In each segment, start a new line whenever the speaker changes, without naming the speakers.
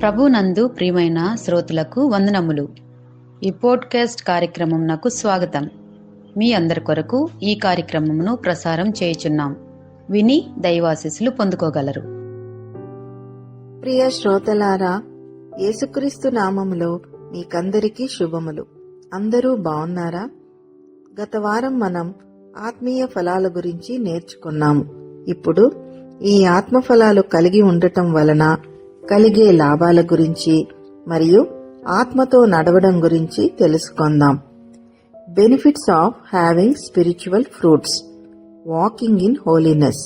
ప్రభునందు ప్రియమైన శ్రోతలకు వందనములు. ఈ పోడ్కాస్ట్ కార్యక్రమం నాకు స్వాగతం. మీ అందరి కొరకు ఈ కార్యక్రమమును ప్రసారం చేయుచున్నాం. విని దైవాశీస్సులు పొందుకోగలరు.
ప్రియ శ్రోతలారా, యేసుక్రీస్తు నామములో మీకందరికీ శుభములు. అందరూ బాగున్నారా? గత వారం మనం ఆత్మీయ ఫలాల గురించి నేర్చుకున్నాము. ఇప్పుడు ఈ ఆత్మ ఫలాలు కలిగి ఉండటం వలన కలిగే లాభాల గురించి మరియు ఆత్మతో నడవడం గురించి తెలుసుకుందాం. Benefits of having spiritual fruits, walking in holiness.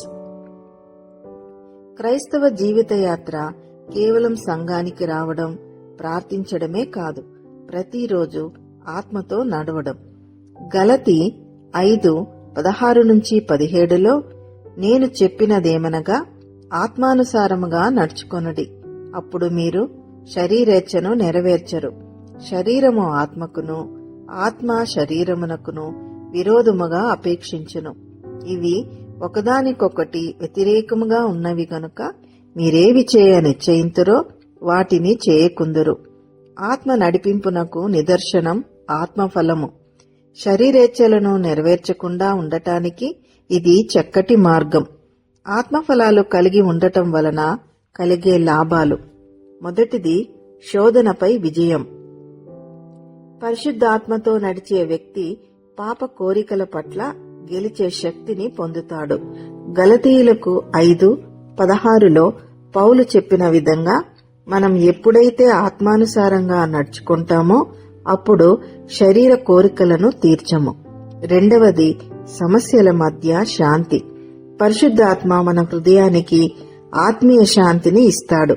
క్రైస్తవ జీవిత యాత్ర కేవలం సంఘానికి రావడం, ప్రార్థించడమే కాదు, ప్రతిరోజు ఆత్మతో నడవడం. గలతీ 5:16-17 నేను చెప్పినదేమనగా ఆత్మానుసారముగా నడుచుకొనుడి, అప్పుడు మీరు శరీరేచ్ఛను నెరవేర్చరు. శరీరము ఆత్మకును, ఆత్మ శరీరమునకును విరోధముగా అపేక్షించును. ఇవి ఒకదానికొకటి వ్యతిరేకముగా ఉన్నవి గనుక మీరేవి చేయ నిశ్చయింతురో వాటిని చేయకుందురు. ఆత్మ నడిపింపునకు నిదర్శనం ఆత్మఫలము. శరీరేచ్ఛలను నెరవేర్చకుండా ఉండటానికి ఇది చక్కటి మార్గం. ఆత్మఫలాలు కలిగి ఉండటం వలన కలిగే లాభాలు. మొదటిది, శోధనపై విజయం. పరిశుద్ధాత్మతో నడిచే వ్యక్తి పాప కోరికల పట్ల గెలిచే శక్తిని పొందుతాడు. గలతీయులకు 5:16 పౌలు చెప్పిన విధంగా మనం ఎప్పుడైతే ఆత్మానుసారంగా నడుచుకుంటామో అప్పుడు శరీర కోరికలను తీర్చము. రెండవది, సమస్యల మధ్య శాంతి. పరిశుద్ధాత్మ మన హృదయానికి ఆత్మీయ శాంతిని ఇస్తాడు.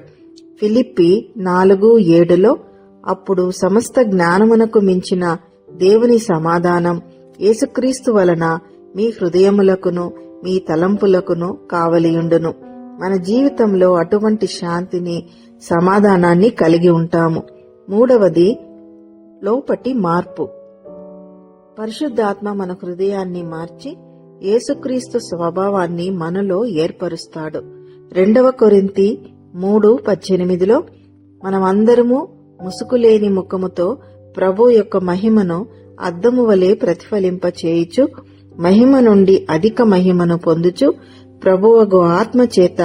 ఫిలిప్పి 4:7 అప్పుడు సమస్త జ్ఞానమునకు మించిన దేవుని సమాధానం యేసుక్రీస్తు వలన మీ హృదయములకును మీ తలంపులకును కావలియుండును. మన జీవితంలో అటువంటి శాంతిని, సమాధానాన్ని కలిగి ఉంటాము. మూడవది, లోపటి మార్పు. పరిశుద్ధాత్మ మన హృదయాన్ని మార్చి యేసుక్రీస్తు స్వభావాన్ని మనలో ఏర్పరుస్తాడు. 2 కొరింథీ 3:18 మనమందరము ముసుకులేని ముఖముతో ప్రభు యొక్క మహిమను అద్దము వలె ప్రతిఫలింప చేయుచు మహిమ నుండి అధిక మహిమను పొందుచు ప్రభువగు ఆత్మ చేత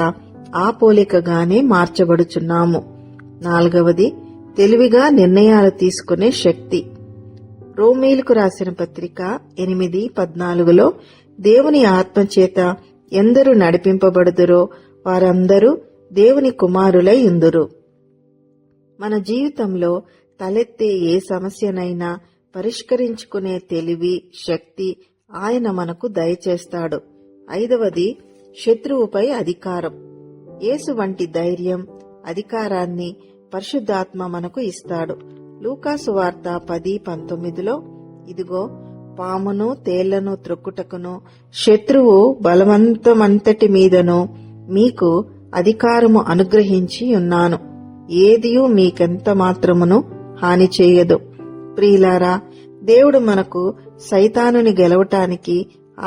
ఆ పోలికగానే మార్చబడుచున్నాము. 4వది, తెలివిగా నిర్ణయాలు తీసుకునే శక్తి. రోమీయులకు రాసిన పత్రిక 8:14 దేవుని ఆత్మ చేత ఎందరు నడిపింపబడుదురో వారందరూ దేవుని కుమారులై ఉందురు. మన జీవితంలో తలెత్తే ఏ సమస్యనైనా పరిష్కరించుకునే తెలివి, శక్తి ఆయన మనకు దయచేస్తాడు. 5వది, శత్రువుపై అధికారం. యేసు వంటి ధైర్యం, అధికారాన్ని పరిశుద్ధాత్మ మనకు ఇస్తాడు. లూకాసు వార్త 10:19 ఇదిగో పామును తేళ్లను త్రొక్కుటకును శత్రువు బలవంతమంతటి మీదను మీకు అధికారము అనుగ్రహించి ఉన్నాను, ఏదియూ మీకెంత మాత్రమును హాని చేయదు. ప్రియులారా, దేవుడు మనకు సైతానుని గెలవటానికి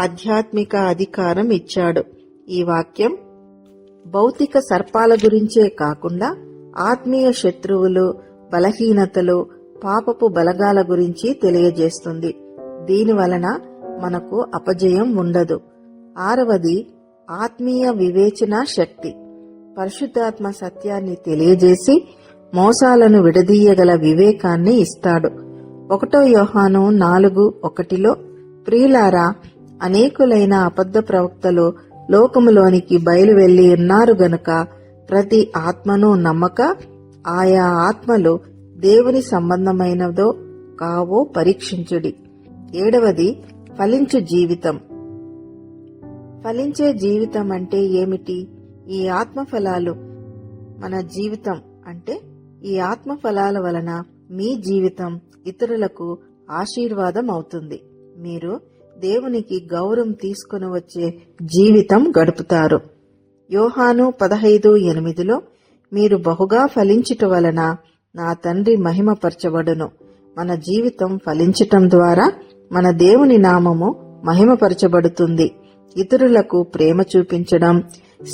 ఆధ్యాత్మిక అధికారం ఇచ్చాడు. ఈ వాక్యం భౌతిక సర్పాల గురించే కాకుండా ఆత్మీయ శత్రువులు, బలహీనతలు, పాపపు బలగాల గురించి తెలియజేస్తుంది. దీనివలన మనకు అపజయం ఉండదు. 6వది, ఆత్మీయ వివేచన శక్తి. పరిశుద్ధాత్మ సత్యాన్ని తెలియజేసి మోసాలను విడదీయగల వివేకాన్ని ఇస్తాడు. 1 యోహాను 4:1 ప్రియులారా, అనేకులైన అబద్ధ ప్రవక్తలు లోకములోనికి బయలువెళ్లి ఉన్నారు గనుక ప్రతి ఆత్మను నమ్మక ఆయా ఆత్మలు దేవుని సంబంధమైనదో కావో పరీక్షించుడి. 7వది, ఫలించు జీవితం. ఫలించే జీవితం అంటే ఏమిటి? ఈ ఆత్మఫలాలు మన జీవితం అంటే ఈ ఆత్మఫలాల వలన మీ జీవితం ఇతరులకు ఆశీర్వాదం అవుతుంది. మీరు దేవునికి గౌరవం తీసుకుని వచ్చే జీవితం గడుపుతారు. యోహాను 15:8 మీరు బహుగా ఫలించుట వలన నా తండ్రి మహిమపరచబడును. మన జీవితం ఫలించటం ద్వారా మన దేవుని నామము మహిమపరచబడుతుంది. ఇతరులకు ప్రేమ చూపించడం,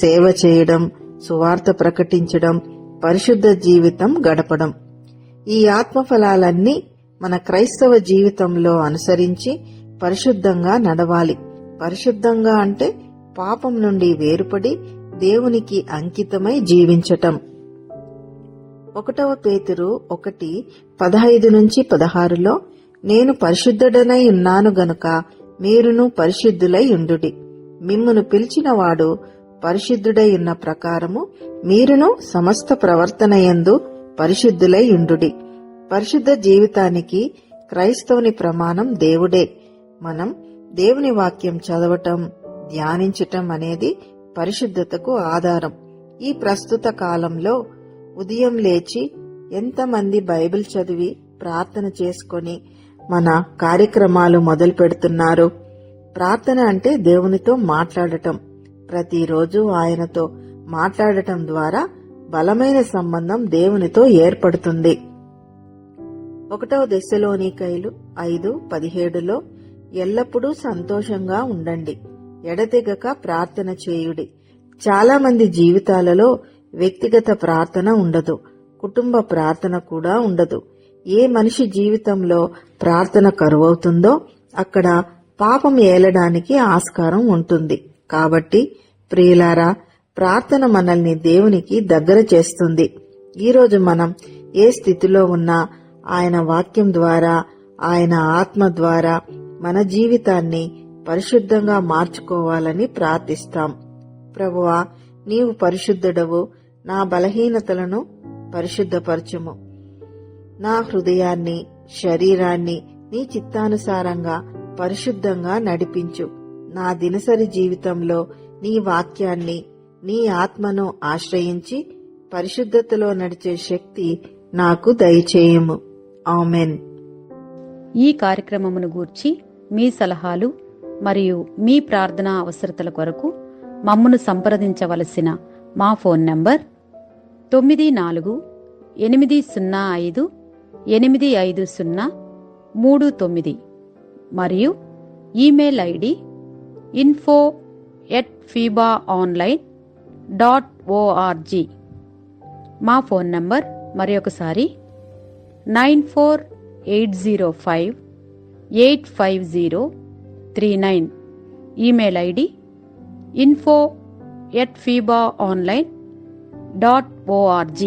సేవ చేయడం, సువార్త ప్రకటించడం, పరిశుద్ధ జీవితం గడపడం. ఈ ఆత్మఫలాలన్నీ మన క్రైస్తవ జీవితంలో అనుసరించి పరిశుద్ధంగా నడవాలి. పరిశుద్ధంగా అంటే పాపం నుండి వేరుపడి దేవునికి అంకితమై జీవించటం. 1 పేతురు 1:15-16 నేను పరిశుద్ధుడనై ఉన్నాను గనుక మీరును పరిశుద్ధులై ఉండుడి. మిమ్మును పిలిచినవాడు పరిశుద్ధుడై ఉన్న ప్రకారము మీరును సమస్త ప్రవర్తనయందు పరిశుద్ధులై ఉండుడి. పరిశుద్ధ జీవితానికి క్రైస్తవుని ప్రమాణం దేవుడే. మనం దేవుని వాక్యం చదవటం, ధ్యానించటం అనేది పరిశుద్ధతకు ఆధారం. ఈ ప్రస్తుత కాలంలో ఉదయం లేచి ఎంతమంది బైబిల్ చదివి ప్రార్థన చేసుకొని మన కార్యక్రమాలు మొదలు పెడుతున్నారు. ప్రార్థన అంటే దేవునితో మాట్లాడటం. ప్రతిరోజు ఆయనతో మాట్లాడటం ద్వారా బలమైన సంబంధం దేవునితో ఏర్పడుతుంది. 1 దెస్సలోనికైలు 5:17 ఎల్లప్పుడూ సంతోషంగా ఉండండి, ఎడతెగక ప్రార్థన చేయుడి. చాలా మంది జీవితాలలో వ్యక్తిగత ప్రార్థన ఉండదు, కుటుంబ ప్రార్థన కూడా ఉండదు. ఏ మనిషి జీవితంలో ప్రార్థన కరువవుతుందో అక్కడ పాపం ఏలడానికి ఆస్కారం ఉంటుంది. కాబట్టి ప్రియులారా, ప్రార్థన మనల్ని దేవునికి దగ్గర చేస్తుంది. ఈరోజు మనం ఏ స్థితిలో ఉన్నా ఆయన వాక్యం ద్వారా, ఆయన ఆత్మ ద్వారా మన జీవితాన్ని పరిశుద్ధంగా మార్చుకోవాలని ప్రార్థిస్తాం. ప్రభువా, నీవు పరిశుద్ధుడవు, నా బలహీనతలను పరిశుద్ధపరచుము. నా హృదయాన్ని, శరీరాన్ని నీ చిత్తానుసారంగా పరిశుద్ధంగా నడిపించు. నా దినసరి జీవితంలో నీ వాక్యాన్ని, నీ ఆత్మను ఆశ్రయించి పరిశుద్ధతలో నడిచే శక్తి నాకు దయచేయము. ఆమెన్.
ఈ కార్యక్రమమును గూర్చి మీ సలహాలు మరియు మీ ప్రార్థనా అవసరతల కొరకు మమ్మను సంప్రదించవలసిన మా ఫోన్ నంబర్ 9448585039 మరియు ఈమెయిల్ ఐడి info@fibaonline.org. మా ఫోన్ నంబర్ మరొకసారి 9480585039. Email ID info@fibaonline.org.